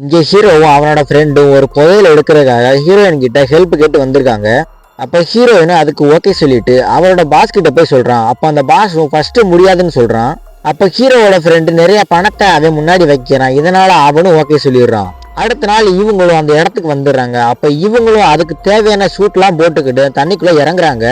இங்க ஹீரோவும் அவனோட ஃப்ரெண்டும் ஒரு புதையல எடுக்கிறதுக்காக ஹீரோயின் கிட்ட ஹெல்ப் கேட்டு வந்திருக்காங்க. அப்ப ஹீரோயின் அதுக்கு ஓகே சொல்லிட்டு அவரோட பாஸ் கிட்ட போய் சொல்றான். அப்ப அந்த பாஸும் ஃபர்ஸ்ட் முடியாதுன்னு சொல்றான். அப்ப ஹீரோவோட ஃப்ரெண்டு நிறைய பணத்தை அவன் முன்னாடி வைக்கிறான். இதனால அவனும் ஓகே சொல்லிடுறான். அடுத்த நாள் இவங்களும் அந்த இடத்துக்கு வந்துடுறாங்க. அப்ப இவங்களும் அதுக்கு தேவையான ஷூட்லாம் போட்டுக்கிட்டு தண்ணிக்குள்ள இறங்குறாங்க.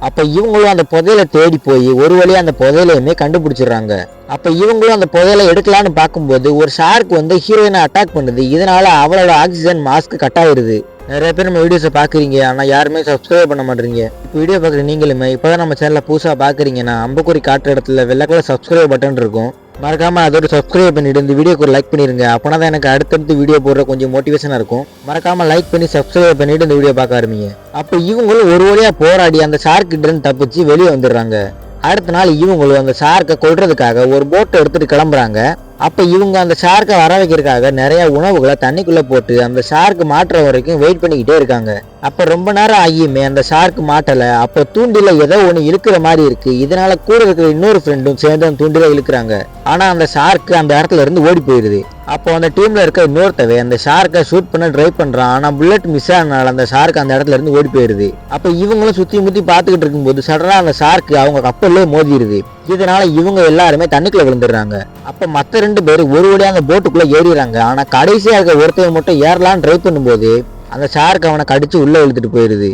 அப்ப இவங்களும் அந்த புதையலை தேடி போய் ஒரு வழியா அந்த புதையலையுமே கண்டுபிடிச்சிடுறாங்க. அப்ப இவங்களும் அந்த புதையலை எடுக்கலான்னு பார்க்கும்போது ஒரு ஷார்க் வந்து ஹீரோயினை அட்டாக் பண்ணுது. இதனால அவளோட ஆக்சிஜன் மாஸ்க் கட் ஆயிருது. நிறைய பேர் நம்ம வீடியோஸை பார்க்குறீங்க, ஆனால் யாருமே சப்ஸ்கிரைப் பண்ண மாட்டேறீங்க. இப்போ வீடியோ பார்க்குற நீங்களுமே இப்போதான் நம்ம சேனலை புதுசாக பார்க்குறீங்கன்னா அம்பக்குறி காட்டுற இடத்துல வெள்ளை கலர் சப்ஸ்கிரைப் பட்டன் இருக்கும். மறக்காம அதோட சப்ஸ்கிரைப் பண்ணிட்டு இந்த வீடியோக்கு ஒரு லைக் பண்ணிருங்க. அப்போனா தான் எனக்கு அடுத்தடுத்து வீடியோ போடுற கொஞ்சம் மோட்டிவேஷனாக இருக்கும். மறக்காம லைக் பண்ணி சப்ஸ்கிரைப் பண்ணிட்டு இந்த வீடியோ பார்க்க ஆரம்பிங்க. அப்போ இவங்களும் ஒரு வழியாக போராடி அந்த ஷார்க் கிட்ட இருந்து தப்பிச்சு வெளியே வந்துடுறாங்க. அடுத்த நாள் இவங்களும் அந்த ஷார்க்கை கொல்றதுக்காக ஒரு போட்டை எடுத்துட்டு கிளம்புறாங்க. அப்ப இவங்க அந்த ஷார்க்கை வர வைக்கிறதுக்காக நிறைய உணவுகளை தண்ணிக்குள்ள போட்டு அந்த ஷார்க் மாட்டுற வரைக்கும் வெயிட் பண்ணிக்கிட்டே இருக்காங்க. அப்ப ரொம்ப நேரம் ஆகியுமே அந்த ஷார்க் மாட்டல. அப்ப தூண்டில ஏதோ ஒண்ணு இழுக்கிற மாதிரி இருக்கு. இதனால கூட இருக்கிற இன்னொரு ஃப்ரெண்டும் சேர்ந்து அந்த தூண்டில இழுக்கிறாங்க. ஆனா அந்த ஷார்க் அந்த இடத்துல இருந்து ஓடி போயிருது. அப்போ அந்த டீம்ல இருக்க இன்னொருத்தவே அந்த ஷார்க்கை ஷூட் பண்ண ட்ரை பண்றான். ஆனா புல்லட் மிஸ் ஆனால அந்த ஷார்க் அந்த இடத்துல இருந்து ஓடி போயிருது. அப்ப இவங்களும் சுத்தி முத்தி பாத்துக்கிட்டு இருக்கும்போது சடனா அந்த ஷார்க் அவங்க கப்பல்லே மோதிடுது. இதனால இவங்க எல்லாருமே தண்ணிக்குள்ள விழுந்துடுறாங்க. அப்ப மத்த 2 பேர் ஒரு வழியா அந்த போட்டுக்குள்ள ஏறிடுறாங்க. ஆனா கடைசியா இருக்க ஒருத்தர் மட்டும் ஏறலான்னு ட்ரை பண்ணும்போது அந்த ஷார்க் அவனை கடிச்சு உள்ள இழுத்துட்டு போயிருது.